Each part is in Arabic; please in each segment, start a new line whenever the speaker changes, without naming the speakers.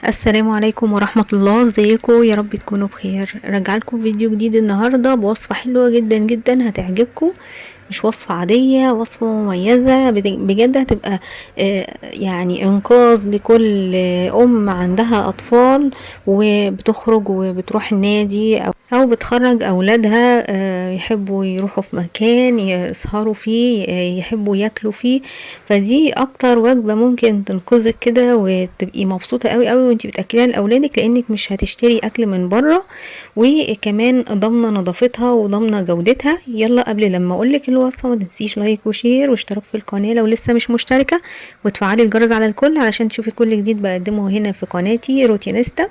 السلام عليكم ورحمة الله، ازيكم؟ يا رب تكونوا بخير. رجعلكم فيديو جديد النهاردة بوصفة حلوة جدا جدا هتعجبكم. مش وصفة عادية، وصفة مميزة بجد هتبقى يعني انقاذ لكل ام عندها اطفال وبتخرج وبتروح النادي او بتخرج اولادها، يحبوا يروحوا في مكان يسهروا فيه، يحبوا ياكلوا فيه. فدي اكتر وجبة ممكن تنقذك كده وتبقي مبسوطة قوي قوي وانتي بتاكليها لاولادك، لانك مش هتشتري اكل من بره، وكمان ضامنه نظافتها وضامنه جودتها. يلا قبل لما اقولك الوصفه ما تنسيش لايك وشير واشتراك في القناه لو لسه مش مشتركه، وتفعلي الجرس على الكل علشان تشوفي كل جديد بقدمه هنا في قناتي روتينيستا.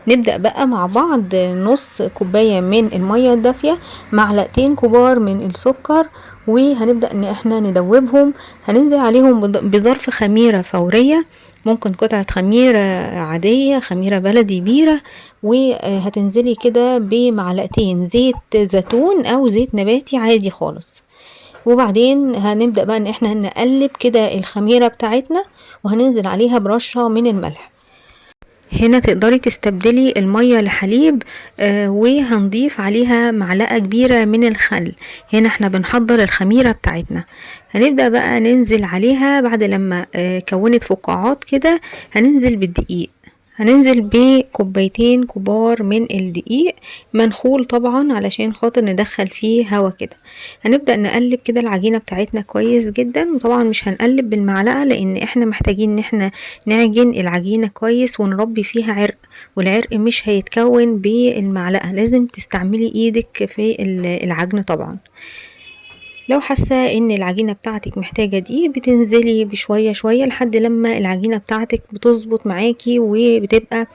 نبدا بقى مع بعض. نص كوبايه من الميه الدافيه، معلقتين كبار من السكر، وهنبدا ان احنا ندوبهم. هننزل عليهم بظرف خميره فوريه، ممكن قطعة خميرة عادية، خميرة بلدي بيرة، وهتنزلي كده بمعلقتين زيت زيتون او زيت نباتي عادي خالص. وبعدين هنبدأ بقى ان احنا نقلب كده الخميرة بتاعتنا، وهننزل عليها برشة من الملح. هنا تقدري تستبدلي المية لحليب، وهنضيف عليها معلقة كبيرة من الخل. هنا احنا بنحضر الخميرة بتاعتنا. هنبدأ بقى ننزل عليها بعد لما كونت فقاعات كده. هننزل بالدقيق، هننزل بكوبايتين كبار من الدقيق منخول طبعا علشان خاطر ندخل فيه هوا كده. هنبدأ نقلب كده العجينة بتاعتنا كويس جدا، وطبعا مش هنقلب بالمعلقة لان احنا محتاجين ان احنا نعجن العجينة كويس ونربي فيها عرق، والعرق مش هيتكون بالمعلقة، لازم تستعملي ايدك في العجن طبعا. لو حاسه ان العجينه بتاعتك محتاجه دي بتنزلي بشويه شويه لحد لما العجينه بتاعتك بتظبط معاكي وبتبقى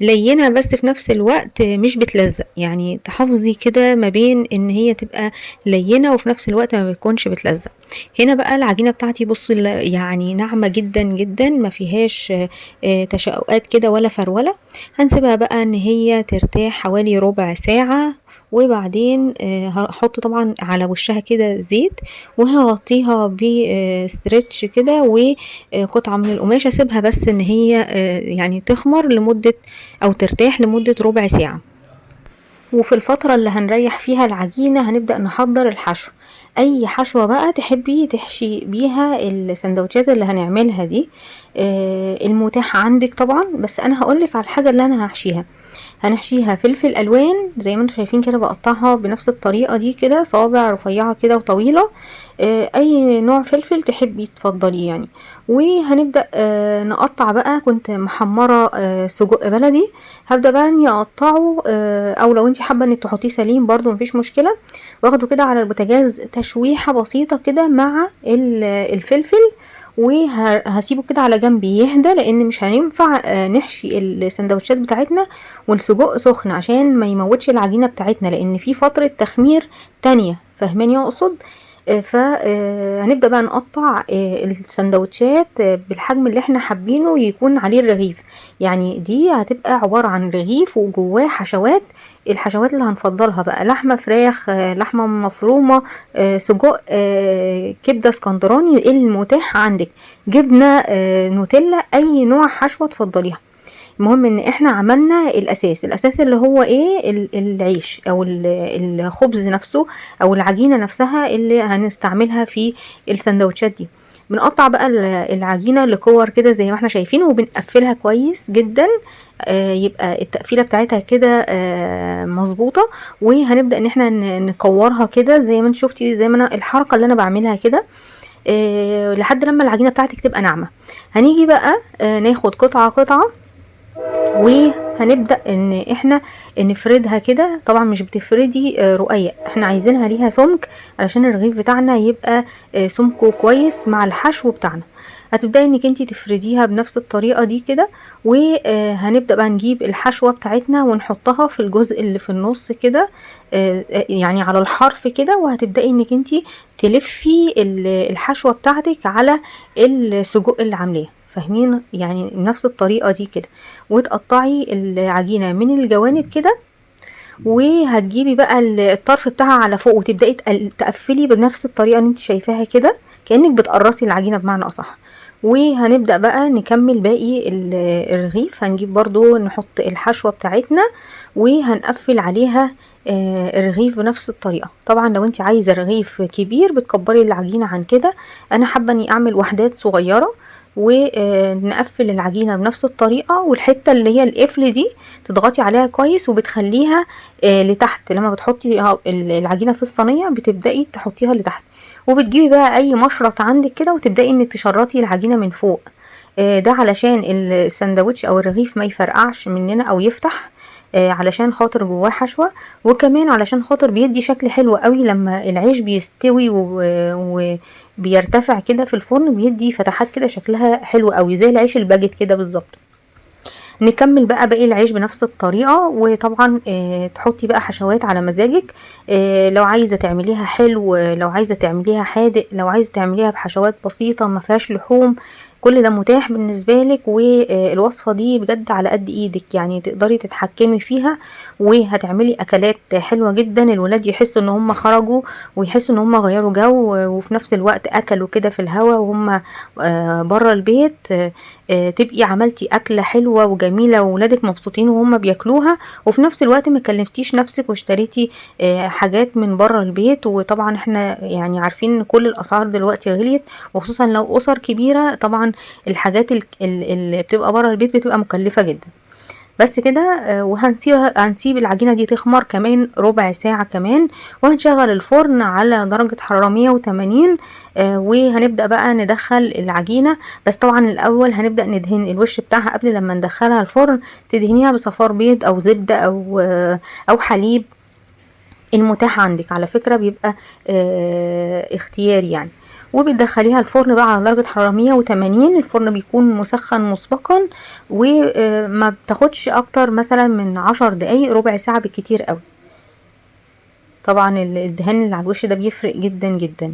لينه، بس في نفس الوقت مش بتلزق. يعني تحافظي كده ما بين ان هي تبقى لينه وفي نفس الوقت ما بتكونش بتلزق. هنا بقى العجينه بتاعتي بصي يعني ناعمه جدا جدا، ما فيهاش تشققات كده ولا فرولة. هنسيبها بقى ان هي ترتاح حوالي ربع ساعة، وبعدين هحط طبعا على وشها كده زيت، وهغطيها بستريتش كده وقطعة من القماش، اسيبها بس ان هي يعني تخمر لمدة او ترتاح لمدة ربع ساعة. وفي الفترة اللي هنريح فيها العجينة هنبدأ نحضر الحشو. اي حشوة بقى تحبي تحشي بيها السندوتشات اللي هنعملها دي، المتاح عندك طبعا، بس انا هقولك على الحاجة اللي انا هحشيها. هنحشيها فلفل الوان زي ما انتم شايفين كده، بقطعها بنفس الطريقة دي كده، صوابع رفيعة كده وطويلة. اي نوع فلفل تحبي تفضليه يعني. وهنبدأ نقطع بقى. كنت محمرة سجق بلدي، هبدأ بقى اني اقطعه، او لو انت حابة انك تحطيه سليم برضو مفيش مشكلة. واخده كده على البوتاجاز تشويحة بسيطة كده مع الفلفل، وهسيبه كده على جنب يهدى، لان مش هينفع نحشي السندوتشات بتاعتنا والسجق سخن عشان ما يموتش العجينة بتاعتنا، لان في فترة تخمير تانية، فاهماني اقصد؟ فهنبدأ بقى نقطع السندوتشات بالحجم اللي احنا حابينه يكون عليه الرغيف. يعني دي هتبقى عبارة عن رغيف وجواه حشوات. الحشوات اللي هنفضلها بقى لحمة، فراخ، لحمة مفرومة، سجق، كبدة اسكندراني، المتاح عندك، جبنة، نوتيلا، اي نوع حشوة تفضليها. المهم ان احنا عملنا الاساس اللي هو ايه، العيش او الخبز نفسه او العجينة نفسها اللي هنستعملها في السندوتشات دي. بنقطع بقى العجينة لكور كده زي ما احنا شايفين، وبنقفلها كويس جدا، يبقى التقفيلة بتاعتها كده مظبوطة. وهنبدأ ان احنا نكورها كده زي ما انت شفتي، زي ما انا الحركة اللي انا بعملها كده، لحد لما العجينة بتاعتك تبقى ناعمة. هنيجي بقى ناخد قطعة قطعة، وهنبدأ ان احنا نفردها كده. طبعا مش بتفردي رقيق، احنا عايزينها ليها سمك علشان الرغيف بتاعنا يبقى سمكه كويس مع الحشو بتاعنا. هتبدأي انك انتي تفرديها بنفس الطريقة دي كده، وهنبدأ بقى نجيب الحشوة بتاعتنا ونحطها في الجزء اللي في النص كده، يعني على الحرف كده. وهتبدأي انك انتي تلفي الحشوة بتاعتك على السجق اللي عاملاه، فاهمين؟ يعني نفس الطريقة دي كده. وتقطعي العجينة من الجوانب كده، وهتجيبي بقى الطرف بتاعها على فوق، وتبدأي تقفلي بنفس الطريقة اللي انت شايفاها كده، كأنك بتقرصي العجينة بمعنى أصح. وهنبدأ بقى نكمل باقي الرغيف. هنجيب برضو نحط الحشوة بتاعتنا وهنقفل عليها الرغيف بنفس الطريقة. طبعا لو انت عايزة رغيف كبير بتكبري العجينة عن كده، انا حابة اني اعمل وحدات صغيرة ونقفل العجينة بنفس الطريقة، والحتة اللي هي القفل دي تضغطي عليها كويس وبتخليها لتحت. لما بتحطي العجينة في الصينية بتبدأي تحطيها لتحت، وبتجيبي بقى اي مشرط عندك كده وتبدأي انك تشرطي العجينة من فوق. ده علشان الساندوتش او الرغيف ما يفرقعش مننا او يفتح، علشان خاطر جواه حشوة، وكمان علشان خاطر بيدي شكل حلو قوي لما العيش بيستوي وبيرتفع كده في الفرن، بيدي فتحات كده شكلها حلو قوي زي العيش الباجت كده بالظبط. نكمل بقى باقي العيش بنفس الطريقة، وطبعا تحطي بقى حشوات على مزاجك. لو عايزة تعمليها حلو، لو عايزة تعمليها حادق، لو عايزة تعمليها بحشوات بسيطة ما فيهاش لحوم، كل ده متاح بالنسبة لك. والوصفة دي بجد على قد ايدك، يعني تقدري تتحكمي فيها وهتعملي اكلات حلوة جدا. الولاد يحسوا ان هم خرجوا ويحسوا ان هم غيروا جو، وفي نفس الوقت اكلوا كده في الهوا وهم بره البيت. تبقي عملتي اكله حلوه وجميله وولادك مبسوطين وهم بياكلوها، وفي نفس الوقت ما كلفتيش نفسك واشتريتي حاجات من بره البيت. وطبعا احنا يعني عارفين ان كل الاسعار دلوقتي غليت، وخصوصا لو اسر كبيره طبعا الحاجات اللي بتبقى بره البيت بتبقى مكلفه جدا. بس كده. هنسيب العجينة دي تخمر كمان ربع ساعة كمان، وهنشغل الفرن على درجة حرارة 180. وهنبدأ بقى ندخل العجينة. بس طبعا الأول هنبدأ ندهن الوش بتاعها قبل لما ندخلها الفرن. تدهنيها بصفار بيض أو زبدة أو حليب، المتاح عندك على فكرة بيبقى اختياري يعني. وبتدخليها الفرن بقى على درجة حرارة 180. الفرن بيكون مسخن مسبقا، وما بتاخدش اكتر مثلا من 10 دقايق، ربع ساعة بالكتير قوي. طبعا الدهان اللي على الوش ده بيفرق جدا جدا.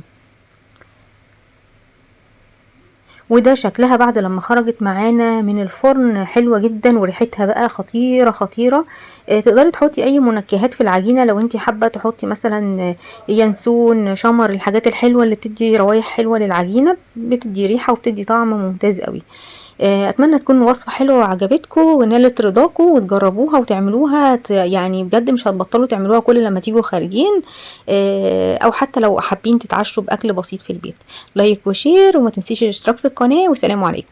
وده شكلها بعد لما خرجت معانا من الفرن، حلوة جدا وريحتها بقى خطيرة خطيرة. تقدري تحطي اي منكهات في العجينة لو انتي حابة تحطي مثلا ينسون، شمر، الحاجات الحلوة اللي بتدي روايح حلوة للعجينة، بتدي ريحة وبتدي طعم ممتاز قوي. اتمنى تكون وصفة حلوة وعجبتكم ونالت رضاكم وتجربوها وتعملوها، يعني بجد مش هتبطلوا تعملوها كل لما تيجوا خارجين، او حتى لو حابين تتعشوا باكل بسيط في البيت. لايك وشير، وما تنسيش الاشتراك في القناة، والسلام عليكم.